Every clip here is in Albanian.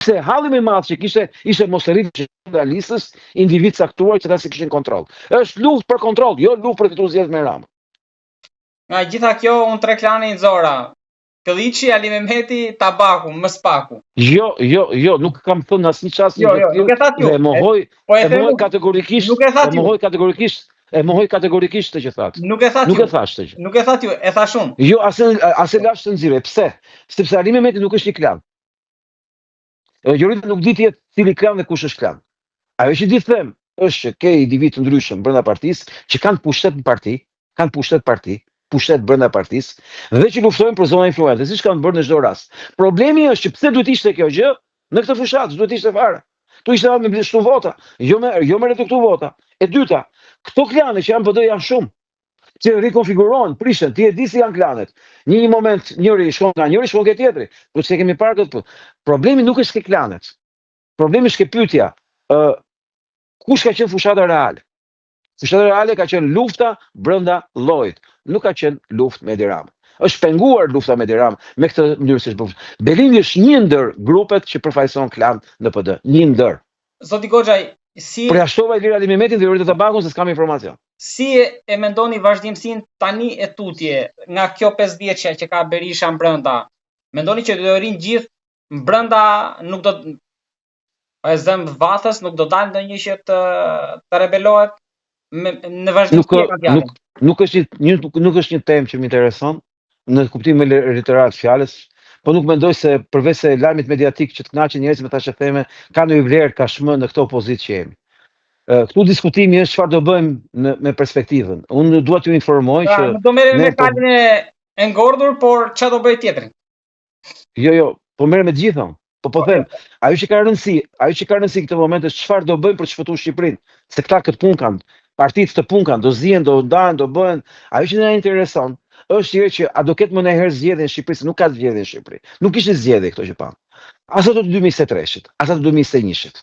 Se halli më i madh që ishte mos e rritë nga listës individ caktuar që ata si kishin kontroll. Është luftë për kontroll, jo luftë për fituar zgjedhjet me Rama. Nga gjitha kjo unë tre klane i nxora. Këlliçi, Ali Mehmeti, Tabaku, Mspaku. Jo, nuk kam thënë asnjë çast nuk e thatë ju. E mohoj kategorikisht. E mohoj kategorikisht të që thatë. Nuk e thatë ju. Nuk e thatë ju, e thash unë. Jo, asë lash të nxirre. Pse? Sepse Ali Mehmeti nuk është një klan. Jorita nuk di tjetë cili klan dhe kush është klan. Ajo që di them është që ke individ të ndryshëm brenda partisë që kanë pushtet në parti, kanë pushtet brenda partisë dhe që luftojnë për zona influente, siç kanë bërë në çdo rast. Problemi është që pse duhet ishte kjo gjë në këtë fushatë, duhet ishte fare. Tu ishte me blerështu vota, jo me reduktu vota. E dyta, këto klane që janë PD janë shumë, që rikonfigurohen, prishen, ti e di si janë klanet. Një moment njëri shkon nga njëri, shkon ke tjetri. Po çka kemi parë këtë. Problemi nuk është ke klanet. Problemi është ke pyetja, kush ka qenë fushata reale? Fushata reale ka qenë lufta brenda llojit, nuk ka qenë luftë me Edi Ramën. Është penguar lufta me Edi Ramën me këtë mënyrë si është. Belindi është një ndër grupet që përfaqëson klan në PD, një ndër. Zoti Goxhaj, si përjashtova Ilir Ali Mehmetin dhe Jorita Tabakun se s'kam informacion. Si e mendoni vazhdimsinë tani e tutje nga kjo 5 vjeçja që ka Berisha brenda? Mendoni që do rinë gjithë brenda, nuk do e zëm vathës, nuk do dalë ndonjë që të rebelohet në vazhdimsi? Nuk është një temë që më intereson në kuptimin literal të fjalës, po nuk mendoj se përveç se lajmit mediatik që të kënaqin njerëzit me tash e theme, ka ndonjë vlerë kashmë në këtë opozitë që jemi. Këtu diskutimi është çfarë do bëjmë me perspektivën. Unë dua t'ju informoj që do merrem me kalin e ngordhur, por çfarë do bëj tjetrin? Jo, po merrem me të gjithën. Po them, ajo që ka rëndësi këtë moment është çfarë do bëjmë për të shpëtuar Shqipërinë, se këta këtë punë kanë, partitë të punë kanë, do zihen, do ndahen, do bëhen. Ajo që na intereson është që a do ketë më njëherë zgjedhje në Shqipëri, se nuk ka zgjedhje në Shqipëri. Nuk ishte zgjedhje këto që pam. As ato të 2023-shit, as ato të 2021-shit.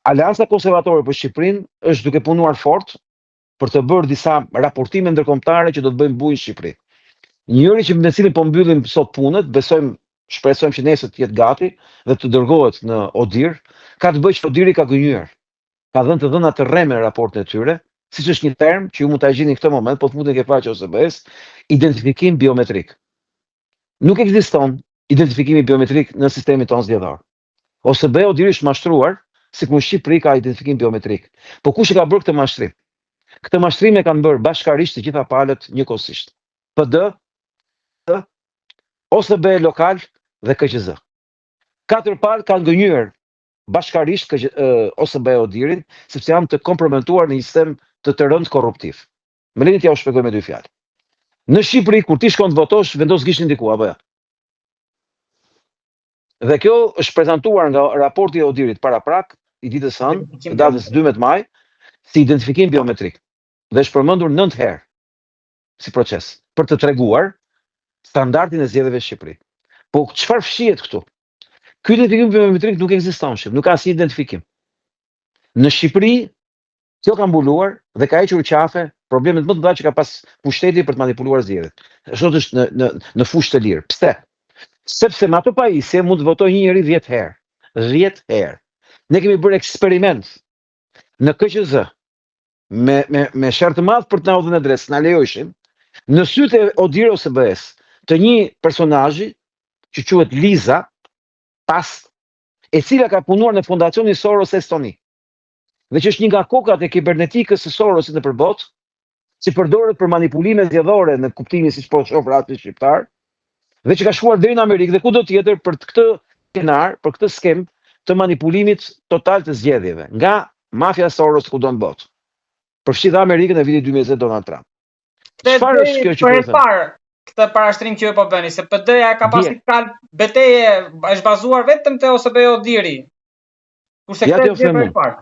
Aleanca Konservatore për Shqipërinë është duke punuar fort për të bërë disa raportime ndërkombëtare që do të bëjmë bujë në Shqipëri. Njëri që me cilin po mbyllim sot punët, shpresojmë që nesër të jetë gati dhe të dërgohet në Odir, ka të bëjë që Odiri ka gënjur. Ka dhënë të dhëna të rreme raportin e tyre, siç është një term që ju mund ta gjeni në këtë moment, po të mundeni ke faqe OSB-s, identifikim biometrik. Nuk ekziston identifikimi biometrik në sistemin tonë zgjedhor. OSB Odiri është mashtruar, sikur në Shqipëri ka identifikim biometrik. Po kush e ka bërë këtë mashtrim? Këtë mashtrim e kanë bërë bashkarisht të gjitha palët njëkohësisht. PD, OSB lokal dhe KQZ. 4 palë kanë gënjur bashkarisht OSB Odirin, sepse janë të komprometuar në një sistem të rënd korruptiv. Më lini t'ja u shpjegoj me 2 fjalë. Në Shqipëri, kur ti shkon të votosh, vendos gishtin diku, apo ja. Dhe kjo është prezantuar nga raporti e Odirit para prak, i ditës hënë, të datës 12 maj, si identifikim biometrik. Dhe është përmendur 9 herë si proces, për të treguar standardin e zgjedhjeve në Shqipëri. Po çfarë fshihet këtu? Ky identifikim biometrik nuk ekziston në Shqipëri, nuk ka asnjë identifikim. Në Shqipëri, kjo ka mbuluar dhe ka hequr qafe problemet më të mëdha që ka pas pushteti për të manipuluar zgjedhjet. Sot është në fushë të lirë. Pse? Sepse me ato pajisje mund të votojë një njeri 10 herë. 10 herë. Ne kemi bërë eksperiment në KQZ me sherr të madh për të na udhënë adresë, na lejojshin në sytë e Odir OSB-s të një personazhi që quhet Liza Past, e cila ka punuar në fondacionin Soros Estoni. Dhe që është një nga kokat e kibernetikës së Sorosit në përbot, që përdoret për manipulime zgjedhore në kuptimin siç po shoh rastin shqiptar, dhe që ka shkuar deri në Amerikë dhe kudo tjetër për këtë skenar, për këtë skem të manipulimit total të zgjedhjeve, nga mafia Soros kudo në botë. Përfshi dhe Amerikën e vitit 2020 Donald Trump. Çfarë është kjo që po them? Këtë parashtrim që po bëni, se PD-ja ka pas një kal betejë është bazuar vetëm te OSB Odiri. Kurse këtë është më parë.